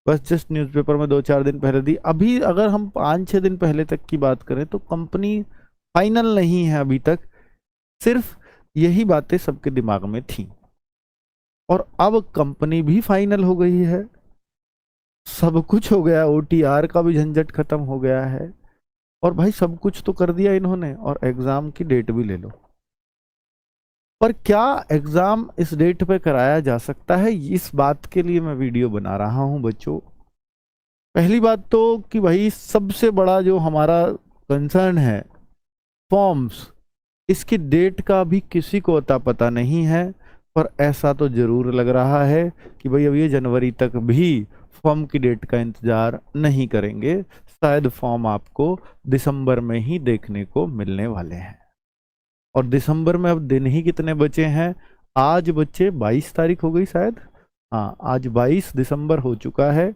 बस just newspaper में 2-4 दिन पहले दी। अभी अगर हम 5-6 दिन पहले तक की बात करें तो कंपनी फाइनल नहीं है अभी तक, सिर्फ यही बातें सबके दिमाग में थी। और अब कंपनी भी फाइनल हो गई है, सब कुछ हो गया, ओटीआर का भी झंझट खत्म हो गया है, और भाई सब कुछ तो कर दिया इन्होंने, और एग्जाम की डेट भी ले लो। पर क्या एग्जाम इस डेट पे कराया जा सकता है, इस बात के लिए मैं वीडियो बना रहा हूं बच्चों। पहली बात तो कि भाई सबसे बड़ा जो हमारा कंसर्न है, फॉर्म्स, इसकी डेट का भी किसी को अता पता नहीं है। पर ऐसा तो जरूर लग रहा है कि भाई अब ये जनवरी तक भी फॉर्म की डेट का इंतजार नहीं करेंगे, शायद फॉर्म आपको दिसंबर में ही देखने को मिलने वाले हैं। और दिसंबर में अब दिन ही कितने बचे हैं, आज बच्चे 22 तारीख हो गई शायद, हाँ आज 22 दिसंबर हो चुका है।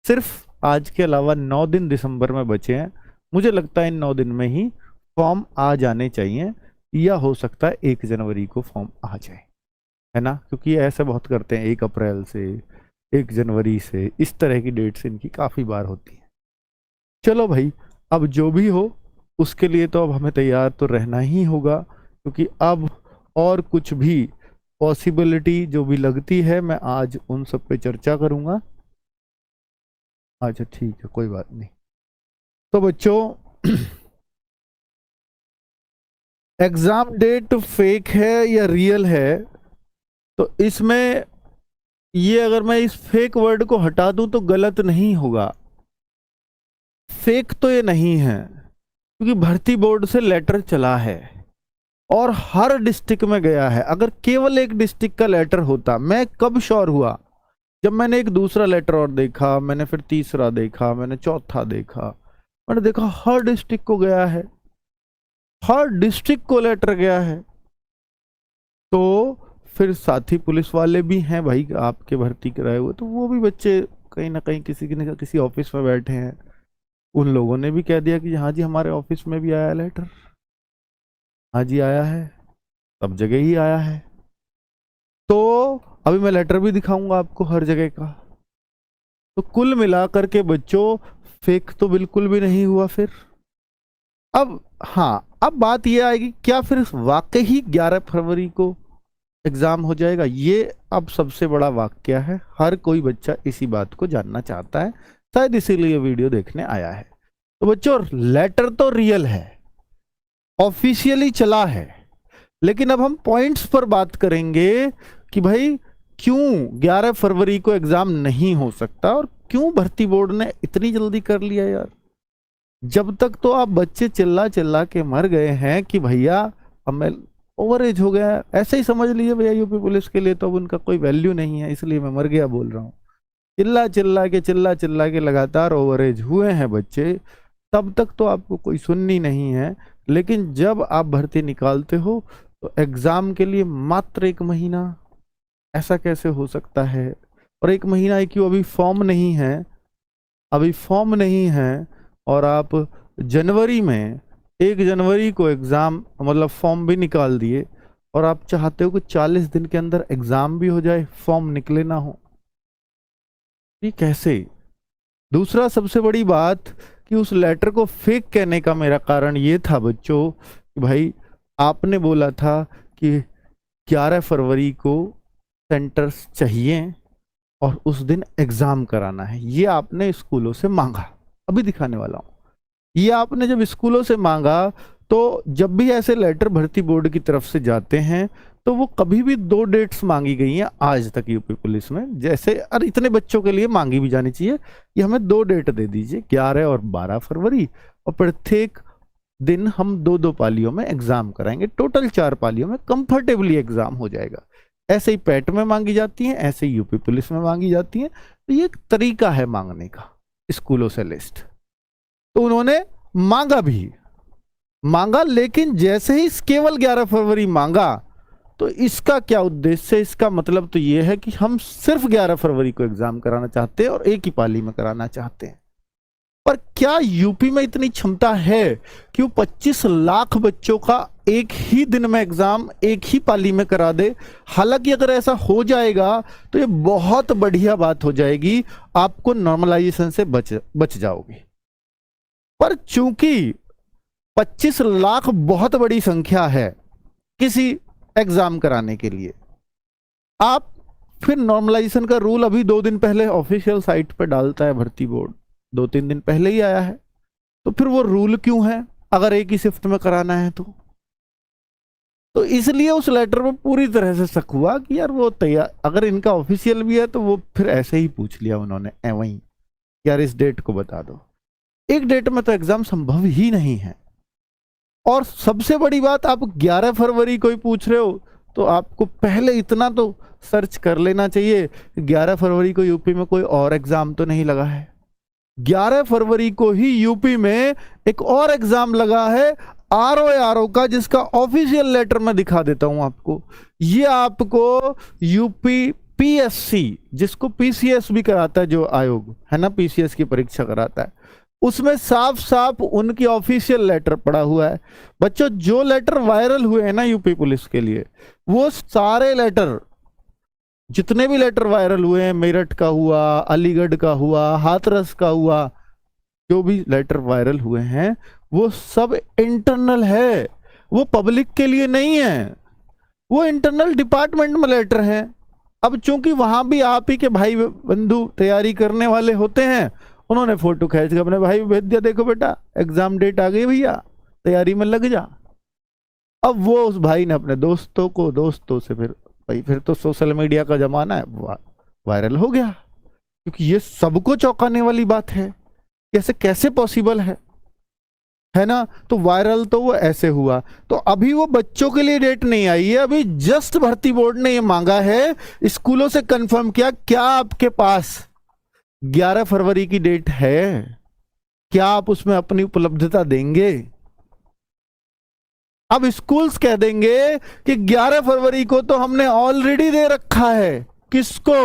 सिर्फ आज के अलावा 9 दिन दिसंबर में बचे हैं। मुझे लगता है इन 9 दिन में ही फॉर्म आ जाने चाहिए, या हो सकता है 1 जनवरी को फॉर्म आ जाए, है ना, क्योंकि ये ऐसे बहुत करते हैं 1 अप्रैल से, 1 जनवरी से, इस तरह की डेट्स इनकी काफ़ी बार होती है। चलो भाई, अब जो भी हो उसके लिए तो अब हमें तैयार तो रहना ही होगा, क्योंकि अब और कुछ भी पॉसिबिलिटी जो भी लगती है मैं आज उन सब पे चर्चा करूंगा। अच्छा ठीक है, कोई बात नहीं। तो बच्चों एग्जाम डेट फेक है या रियल है, तो इसमें ये अगर मैं इस फेक वर्ड को हटा दूं तो गलत नहीं होगा। फेक तो ये नहीं है, क्योंकि भर्ती बोर्ड से लेटर चला है और हर डिस्ट्रिक्ट में गया है। अगर केवल एक डिस्ट्रिक्ट का लेटर होता, मैं कब श्योर हुआ, जब मैंने एक दूसरा लेटर और देखा, मैंने फिर तीसरा देखा, मैंने चौथा देखा, मैंने देखा हर डिस्ट्रिक्ट को गया है, हर डिस्ट्रिक्ट को लेटर गया है। तो फिर साथी पुलिस वाले भी हैं भाई आपके भर्ती कराए हुए, तो वो भी बच्चे कहीं ना कहीं किसी न किसी ऑफिस में बैठे हैं, उन लोगों ने भी कह दिया कि हाँ जी हमारे ऑफिस में भी आया लेटर, हाँ जी आया है, सब जगह ही आया है। तो अभी मैं लेटर भी दिखाऊंगा आपको हर जगह का। तो कुल मिलाकर के बच्चों फेक तो बिल्कुल भी नहीं हुआ फिर। अब हाँ, अब बात यह आएगी क्या फिर वाकई ही 11 फरवरी को एग्जाम हो जाएगा, ये अब सबसे बड़ा वाक्य है, हर कोई बच्चा इसी बात को जानना चाहता है, शायद इसीलिए वीडियो देखने आया है। तो बच्चों लेटर तो रियल है, ऑफिशियली चला है, लेकिन अब हम पॉइंट्स पर बात करेंगे कि भाई क्यों 11 फरवरी को एग्जाम नहीं हो सकता, और क्यों भर्ती बोर्ड ने इतनी जल्दी कर लिया यार। जब तक तो आप बच्चे चिल्ला चिल्ला के मर गए हैं कि भैया अब मैं ओवर एज हो गया, ऐसे ही समझ लीजिए भैया यूपी पुलिस के लिए तो अब उनका कोई वैल्यू नहीं है, इसलिए मैं मर गया बोल रहा हूँ। चिल्ला चिल्ला के लगातार ओवर एज हुए हैं बच्चे, तब तक तो आपको कोई सुननी नहीं है। लेकिन जब आप भर्ती निकालते हो तो एग्जाम के लिए मात्र 1 महीना, ऐसा कैसे हो सकता है। और 1 महीना है, क्यों, अभी फॉर्म नहीं है, अभी फॉर्म नहीं है, और आप जनवरी में 1 जनवरी को एग्जाम मतलब फॉर्म भी निकाल दिए, और आप चाहते हो कि 40 दिन के अंदर एग्जाम भी हो जाए, फॉर्म निकले ना हो, ये कैसे। दूसरा सबसे बड़ी बात कि उस लेटर को फेक कहने का मेरा कारण ये था बच्चों कि भाई आपने बोला था कि 11 फरवरी को सेंटर्स चाहिए और उस दिन एग्जाम कराना है, ये आपने स्कूलों से मांगा। अभी दिखाने वाला हूं, ये आपने जब स्कूलों से मांगा, तो जब भी ऐसे लेटर भर्ती बोर्ड की तरफ से जाते हैं तो वो कभी भी 2 डेट्स मांगी गई हैं आज तक यूपी पुलिस में, जैसे अरे इतने बच्चों के लिए मांगी भी जानी चाहिए कि हमें 2 डेट दे दीजिए, 11 और 12 फरवरी, और प्रत्येक दिन हम 2-2 पालियों में एग्जाम कराएंगे, टोटल 4 पालियों में कंफर्टेबली एग्जाम हो जाएगा। ऐसे ही पैट में मांगी जाती हैं, ऐसे ही यूपी पुलिस में मांगी जाती हैं। तो ये एक तरीका है मांगने का स्कूलों से लिस्ट। तो उन्होंने मांगा भी मांगा, लेकिन जैसे ही केवल 11 फरवरी मांगा, तो इसका क्या उद्देश्य है, इसका मतलब तो ये है कि हम सिर्फ 11 फरवरी को एग्जाम कराना चाहते हैं और एक ही पाली में कराना चाहते हैं। पर क्या यूपी में इतनी क्षमता है कि वो 25 लाख बच्चों का एक ही दिन में एग्जाम एक ही पाली में करा दे? हालांकि अगर ऐसा हो जाएगा तो ये बहुत बढ़िया बात हो जाएगी, आपको नॉर्मलाइजेशन से बच जाओगे। पर चूंकि 25 लाख बहुत बड़ी संख्या है किसी एग्जाम कराने के लिए, आप फिर नॉर्मलाइजेशन का रूल अभी 2 दिन पहले ऑफिशियल साइट पर डालता है भर्ती बोर्ड, 2-3 दिन पहले ही आया है, तो फिर वो रूल क्यों है अगर एक ही शिफ्ट में कराना है? तो इसलिए उस लेटर में पूरी तरह से शक हुआ कि यार वो तैयार, अगर इनका ऑफिशियल भी है तो वो फिर ऐसे ही पूछ लिया उन्होंने वहीं, यार इस डेट को बता दो। एक डेट में तो एग्जाम संभव ही नहीं है। और सबसे बड़ी बात, आप 11 फरवरी को ही पूछ रहे हो, तो आपको पहले इतना तो सर्च कर लेना चाहिए 11 फरवरी को यूपी में कोई और एग्जाम तो नहीं लगा है। 11 फरवरी को ही यूपी में एक और एग्जाम लगा है आरओ का, जिसका ऑफिशियल लेटर मैं दिखा देता हूं आपको। ये आपको यूपी पीएससी, जिसको पीसीएस भी कराता है, जो आयोग है ना पीसीएस की परीक्षा कराता है, उसमें साफ साफ उनकी ऑफिशियल लेटर पड़ा हुआ है। बच्चों, जो लेटर वायरल हुए हैं ना यूपी पुलिस के लिए, वो सारे लेटर, जितने भी लेटर वायरल हुए हैं, मेरठ का हुआ, अलीगढ़ का हुआ, हाथरस का हुआ, जो भी लेटर वायरल हुए हैं वो सब इंटरनल है, वो पब्लिक के लिए नहीं है, वो इंटरनल डिपार्टमेंट में लेटर है। अब चूंकि वहां भी आप ही के भाई बंधु तैयारी करने वाले होते हैं, उन्होंने फोटो खींच के अपने भाई भेज दिया, देखो बेटा एग्जाम डेट आ गई भैया, तैयारी में लग जा। अब वो उस भाई ने अपने दोस्तों को, दोस्तों से फिर तो सोशल मीडिया का जमाना है, वायरल हो गया। क्योंकि ये सबको चौंकाने वाली बात है, कैसे कैसे पॉसिबल है ना। तो वायरल तो वो ऐसे हुआ। तो अभी वो बच्चों के लिए डेट नहीं आई है, अभी जस्ट भर्ती बोर्ड ने ये मांगा है, स्कूलों से कंफर्म किया, क्या आपके पास 11 फरवरी की डेट है? क्या आप उसमें अपनी उपलब्धता देंगे? अब स्कूल्स कह देंगे कि 11 फरवरी को तो हमने ऑलरेडी दे रखा है। किसको?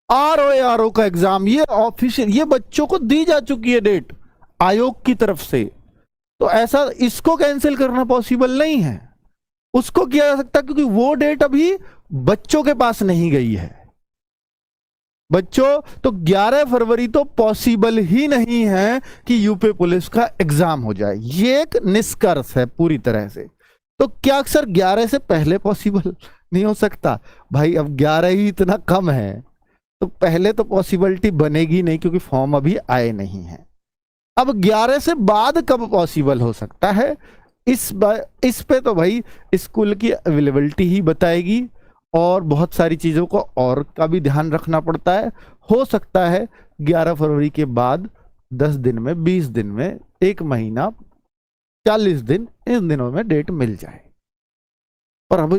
आरओ का एग्जाम, ये ऑफिशियल, ये बच्चों को दी जा चुकी है डेट आयोग की तरफ से। तो ऐसा इसको कैंसिल करना पॉसिबल नहीं है, उसको किया जा सकता, क्योंकि वो डेट अभी बच्चों के पास नहीं गई है। बच्चों, तो 11 फरवरी तो पॉसिबल ही नहीं है कि यूपी पुलिस का एग्जाम हो जाए, ये एक निष्कर्ष है पूरी तरह से। तो क्या अक्सर 11 से पहले पॉसिबल नहीं हो सकता? भाई अब 11 ही इतना कम है, तो पहले तो पॉसिबिलिटी बनेगी नहीं, क्योंकि फॉर्म अभी आए नहीं है। अब 11 से बाद कब पॉसिबल हो सकता है, इस पे तो भाई स्कूल की अवेलेबिलिटी ही बताएगी, और बहुत सारी चीजों को और का भी ध्यान रखना पड़ता है। हो सकता है 11 फरवरी के बाद 10 दिन में, 20 दिन में, 1 महीना, 40 दिन, इन दिनों में डेट मिल जाए। पर अब